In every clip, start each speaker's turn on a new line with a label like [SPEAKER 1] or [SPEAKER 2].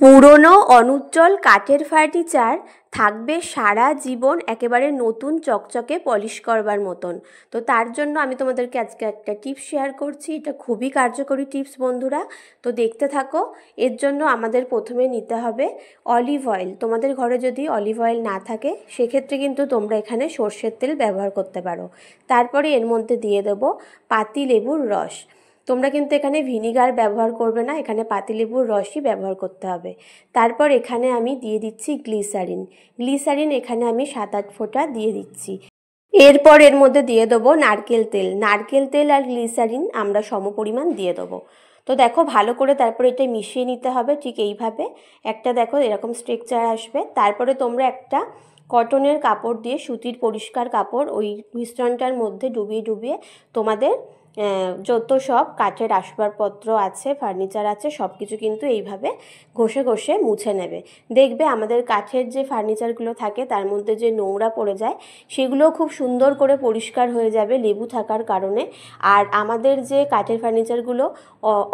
[SPEAKER 1] পুরনো অনুজ্জ্বল কাঠের ফার্নিচার থাকবে সারা জীবন একেবারে নতুন চকচকে পলিশ করবার মতন। তো তার জন্য আমি তোমাদেরকে আজকে একটা টিপস শেয়ার করছি। এটা খুবই কার্যকরী টিপস বন্ধুরা, তো দেখতে থাকো। এর জন্য আমাদের প্রথমে নিতে হবে অলিভ অয়েল। তোমাদের ঘরে যদি অলিভ অয়েল না থাকে সেক্ষেত্রে কিন্তু তোমরা এখানে সর্ষের তেল ব্যবহার করতে পারো। তারপরে এর মধ্যে দিয়ে দেবো পাতিলেবুর রস। তোমরা কিন্তু এখানে ভিনিগার ব্যবহার করবে না, এখানে পাতিলেবুর রসই ব্যবহার করতে হবে। তারপর এখানে আমি দিয়ে দিচ্ছি গ্লিসারিন এখানে আমি 7-8 ফোঁটা দিয়ে দিচ্ছি। এরপর এর মধ্যে দিয়ে দেবো নারকেল তেল আর গ্লিসারিন আমরা সমপরিমাণ দিয়ে দেবো। তো দেখো ভালো করে তারপরে এটা মিশিয়ে নিতে হবে। ঠিক এইভাবে একটা দেখো এরকম স্ট্রাকচার আসবে। তারপরে তোমরা একটা কটনের কাপড় দিয়ে, সুতির পরিষ্কার কাপড়, ওই মিশ্রণটার মধ্যে ডুবিয়ে তোমাদের যত সব কাঠের আসবাবপত্র আছে, ফার্নিচার আছে, সব কিছু কিন্তু এইভাবে ঘষে মুছে নেবে। দেখবে আমাদের কাঠের যে ফার্নিচারগুলো থাকে তার মধ্যে যে নোংরা পড়ে যায় সেগুলোও খুব সুন্দর করে পরিষ্কার হয়ে যাবে লেবু থাকার কারণে। আর আমাদের যে কাঠের ফার্নিচারগুলো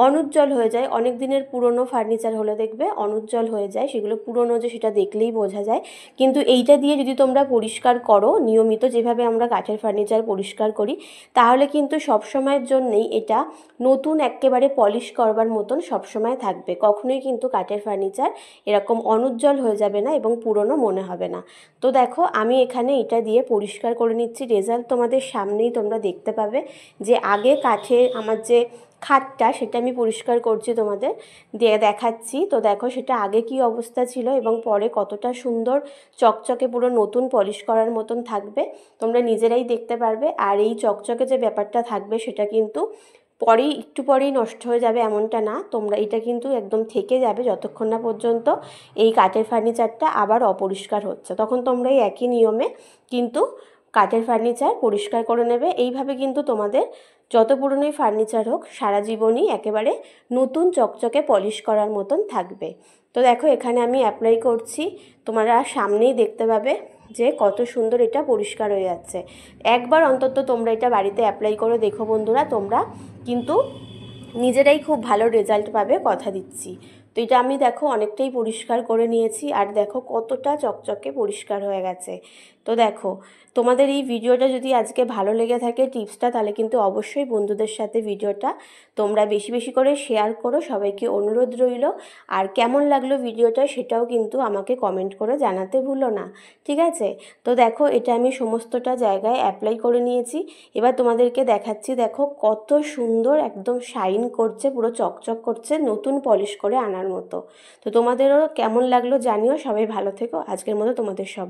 [SPEAKER 1] অনুজ্জ্বল হয়ে যায়, অনেক দিনের পুরনো ফার্নিচার হলে দেখবে অনুজ্জ্বল হয়ে যায়, সেগুলো পুরনো যে সেটা দেখলেই বোঝা যায়। কিন্তু এইটা দিয়ে যদি তোমরা পরিষ্কার করো নিয়মিত, যেভাবে আমরা কাঠের ফার্নিচার পরিষ্কার করি, তাহলে কিন্তু সবসময়ের জন্যই এটা নতুন একেবারে পলিশ করবার মতন সবসময় থাকবে। কখনোই কিন্তু কাঠের ফার্নিচার এরকম অনুজ্জ্বল হয়ে যাবে না এবং পুরনো মনে হবে না। তো দেখো আমি এখানে এটা দিয়ে পরিষ্কার করে নিচ্ছি। রেজাল্ট তোমাদের সামনেই তোমরা দেখতে পাবে যে আগে কাঠের আমার যে খাটটা সেটা আমি পরিষ্কার করছি, তোমাদের দিয়ে দেখাচ্ছি। তো দেখো সেটা আগে কি অবস্থা ছিল এবং পরে কতটা সুন্দর চকচকে পুরো নতুন পলিশ করার মতন থাকবে তোমরা নিজেরাই দেখতে পারবে। আর এই চকচকে যে ব্যাপারটা থাকবে সেটা কিন্তু একটু পরেই নষ্ট হয়ে যাবে এমনটা না, তোমরা এটা কিন্তু একদম থেকে যাবে যতক্ষণ না পর্যন্ত এই কাঠের ফার্নিচারটা আবার অপরিষ্কার হচ্ছে। তখন তোমরা এই একই নিয়মে কিন্তু কাঠের ফার্নিচার পরিষ্কার করে নেবে। এইভাবে কিন্তু তোমাদের যত পুরনোই ফার্নিচার হোক সারা জীবনই একেবারে নতুন চকচকে পলিশ করার মতন থাকবে। তো দেখো এখানে আমি অ্যাপ্লাই করছি, তোমরা সামনেই দেখতে পাবে যে কত সুন্দর এটা পরিষ্কার হয়ে যাচ্ছে। একবার অন্তত তোমরা এটা বাড়িতে অ্যাপ্লাই করে দেখো বন্ধুরা, তোমরা কিন্তু নিজেরাই খুব ভালো রেজাল্ট পাবে, কথা দিচ্ছি। তো এটা আমি দেখো অনেকটাই পরিষ্কার করে নিয়েছি আর দেখো কতটা চকচকে পরিষ্কার হয়ে গেছে। তো দেখো তোমাদের এই ভিডিওটা যদি আজকে ভালো লেগে থাকে টিপসটা, তাহলে কিন্তু অবশ্যই বন্ধুদের সাথে ভিডিওটা তোমরা বেশি করে শেয়ার করো। সবাইকে অনুরোধ রইল। আর কেমন লাগলো ভিডিওটা সেটাও কিন্তু আমাকে কমেন্ট করে জানাতে ভুলো না, ঠিক আছে? তো দেখো এটা আমি সমস্তটা জায়গায় অ্যাপ্লাই করে নিয়েছি। এবার তোমাদেরকে দেখাচ্ছি, দেখো কত সুন্দর একদম শাইন করছে, পুরো চকচক করছে, নতুন পলিশ করে আনার মতো। তো তোমাদেরও কেমন লাগলো জানিও। সবাই ভালো থেকো। আজকের মতো তোমাদের সব